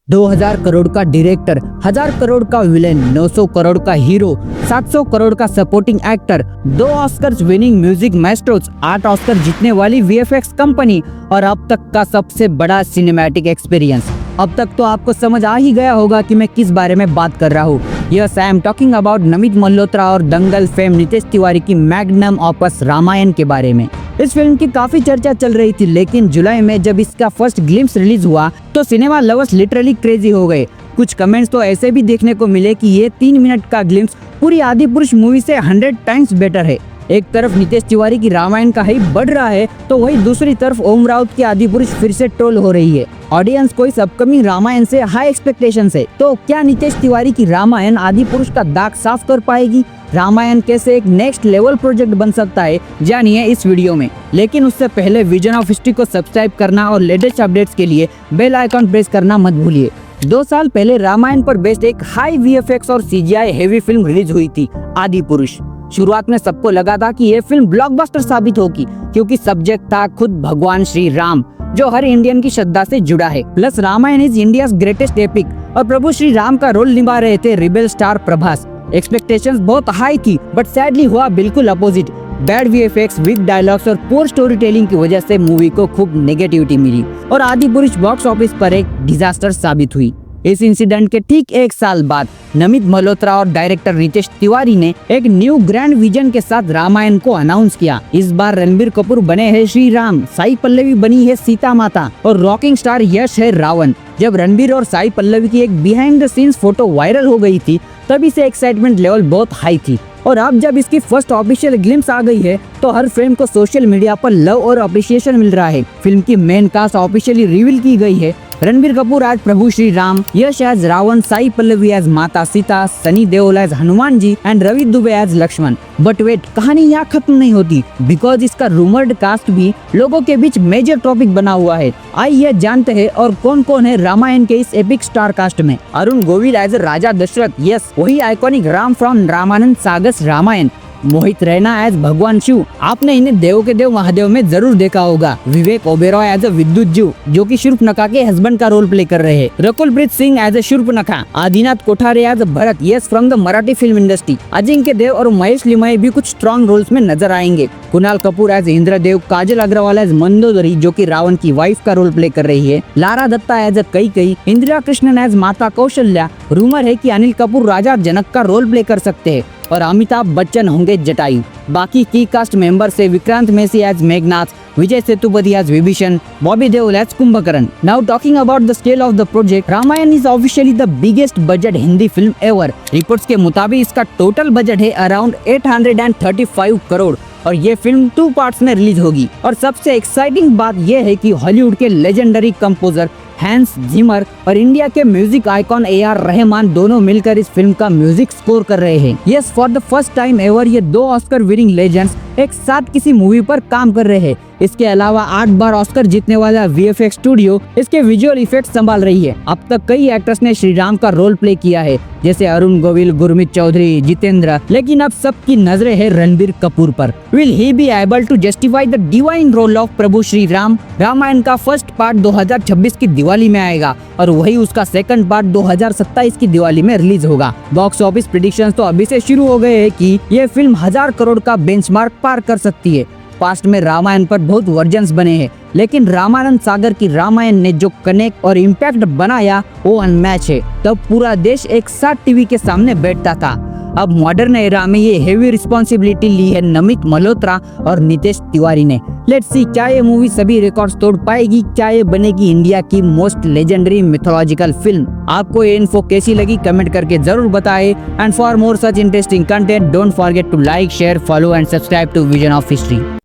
2000 करोड़ का डायरेक्टर, 1000 करोड़ का विलेन, 900 करोड़ का हीरो, 700 करोड़ का supporting actor, 2 Oscars winning music maestros, 8 Oscar जीतने वाली वीएफएक्स कंपनी और अब तक का सबसे बड़ा सिनेमैटिक एक्सपीरियंस। अब तक तो आपको समझ आ ही गया होगा कि मैं किस बारे में बात कर रहा हूँ। Yes, I am talking about Namit Malhotra और दंगल फेम नितेश तिवारी की मैग्नम ऑपस रामायण के बारे में। इस फिल्म की काफी चर्चा चल रही थी, लेकिन जुलाई में जब इसका फर्स्ट ग्लिम्स रिलीज हुआ तो सिनेमा लवर्स लिटरली क्रेजी हो गए। कुछ कमेंट्स तो ऐसे भी देखने को मिले कि ये 3 मिनट का ग्लिम्स पूरी आदिपुरुष मूवी से 100 टाइम्स बेटर है। एक तरफ नितेश तिवारी की रामायण का हाइप बढ़ रहा है तो वही दूसरी तरफ ओम राउत की आदिपुरुष फिर से ट्रोल हो रही है। ऑडियंस को इस अपकमिंग रामायण से हाई एक्सपेक्टेशंस है। तो क्या नितेश तिवारी की रामायण आदिपुरुष का दाग साफ कर पाएगी? रामायण कैसे एक नेक्स्ट लेवल प्रोजेक्ट बन सकता है, जानिए इस वीडियो में। लेकिन उससे पहले विजन ऑफ हिस्ट्री को सब्सक्राइब करना और लेटेस्ट अपडेट्स के लिए बेल आइकॉन प्रेस करना मत भूलिए। 2 साल पहले रामायण पर बेस्ड एक हाई वीएफएक्स और सीजीआई हेवी फिल्म रिलीज हुई थी, आदिपुरुष। शुरुआत में सबको लगा था कि ये फिल्म ब्लॉकबस्टर साबित होगी, क्योंकि सब्जेक्ट था खुद भगवान श्री राम, जो हर इंडियन की श्रद्धा से जुड़ा है। Plus Ramayana is India's greatest epic और प्रभु श्री राम का रोल निभा रहे थे रिबेल स्टार प्रभास। एक्सपेक्टेशंस बहुत हाई थी, बट सैडली हुआ बिल्कुल opposite. Bad VFX, weak dialogues और पुअर स्टोरी टेलिंग की वजह से मूवी को खूब नेगेटिविटी मिली और आदिपुरुष बॉक्स ऑफिस पर एक डिजास्टर साबित हुई। इस इंसिडेंट के ठीक 1 साल बाद नमित मल्होत्रा और डायरेक्टर नितेश तिवारी ने एक न्यू ग्रैंड विजन के साथ रामायण को अनाउंस किया। इस बार रणबीर कपूर बने हैं श्री राम, साई पल्लवी बनी है सीता माता और रॉकिंग स्टार यश है रावण। जब रणबीर और साई पल्लवी की एक behind the scenes photo viral हो गई थी, तभी से एक्साइटमेंट लेवल बहुत हाई थी। और अब जब इसकी फर्स्ट ऑफिशियल ग्लिम्स आ गई है तो हर फ्रेम को सोशल मीडिया पर लव और अप्रिसिएशन मिल रहा है। फिल्म की मेन कास्ट ऑफिशियली रिवील की गई है। रणबीर कपूर एज प्रभु श्री राम, यश एज रावण, साई पल्लवी एज माता Sita, Sunny Deol as Hanuman ji and Ravi Dubey as Lakshman. But wait, कहानी यहाँ खत्म नहीं होती, बिकॉज इसका रूमर्ड कास्ट भी लोगों के बीच मेजर टॉपिक बना हुआ है। आइए जानते हैं और कौन कौन है रामायण के इस एपिक स्टार कास्ट में। अरुण गोविल एज राजा दशरथ, यस वही iconic Ram from Ramanand Sagar's Ramayan. Mohit Raina as Bhagwan Shiv, आपने इन्हें देव के देव महादेव में जरूर देखा होगा। विवेक ओबेरॉय एज विद्युत जीव, जो कि शूर्पनखा के हस्बैंड का रोल प्ले कर रहे हैं। Rakul Preet Singh as Shurpanakha, Adinath Kothare as Bharat, yes from the Marathi film industry. Ajinkya Deo और महेश लिमाई भी कुछ स्ट्रॉन्ग रोल्स में नजर आएंगे। कुणाल कपूर एज इंद्रदेव, काजल अग्रवाल एज मंदोदरी, जो कि रावण की वाइफ का रोल प्ले कर रही है। लारा दत्ता एज कैकेयी, इंदिरा कृष्णन एज माता कौशल्या। रूमर है कि अनिल कपूर राजा जनक का रोल प्ले कर सकते हैं और अमिताभ बच्चन होंगे जटायु। बाकी की कास्ट मेंबर से Vikrant Massey as Meghnath, Vijay Sethupathi as Vibhishan, Bobby Deol as Kumbhakarna. Now talking about the scale of the project, Ramayana is officially the biggest budget Hindi film ever. Reports के मुताबिक इसका टोटल बजट है अराउंड 835 करोड़ और ये फिल्म 2 पार्ट्स में रिलीज होगी। और सबसे एक्साइटिंग बात यह है कि हॉलीवुड के लेजेंडरी कंपोजर हैंस जिमर और इंडिया के म्यूजिक आइकॉन AR रहमान दोनों मिलकर इस फिल्म का म्यूजिक स्कोर कर रहे हैं। Yes, for the first time ever ये 2 ऑस्कर विनिंग लेजेंड्स एक साथ किसी मूवी पर काम कर रहे हैं। इसके अलावा 8 बार ऑस्कर जीतने वाला VFX स्टूडियो इसके विजुअल इफेक्ट संभाल रही है। अब तक कई एक्टर्स ने श्री राम का रोल प्ले किया है, जैसे अरुण गोविल, गुरमीत चौधरी, जितेंद्र, लेकिन अब सबकी नजरें हैं रणबीर कपूर पर। Will he be able to justify the divine role of Prabhu Shri Ram? Ramayan का फर्स्ट पार्ट 2026 की दिवाली में आएगा और वही उसका सेकंड पार्ट 2027 की दिवाली में रिलीज होगा। बॉक्स ऑफिस प्रेडिक्शंस तो अभी से शुरू हो गए हैं कि ये फिल्म 1000 करोड़ का बेंचमार्क पार कर सकती है। पास्ट में रामायण पर बहुत वर्जन्स बने हैं, लेकिन रामानंद सागर की रामायण ने जो कनेक्ट और इम्पैक्ट बनाया वो अनमैच है। तब पूरा देश एक साथ टीवी के सामने बैठता था। अब मॉडर्न एरा में ये हेवी रिस्पॉन्सिबिलिटी ली है नमित मल्होत्रा और नितेश तिवारी ने। लेट्स सी, क्या ये मूवी सभी रिकॉर्ड्स तोड़ पाएगी? क्या ये बनेगी इंडिया की मोस्ट लेजेंडरी मिथोलॉजिकल फिल्म? आपको ये इन्फो कैसी लगी कमेंट करके जरूर बताएं। And for more such interesting content don't forget to like, share, follow and subscribe to vision of history.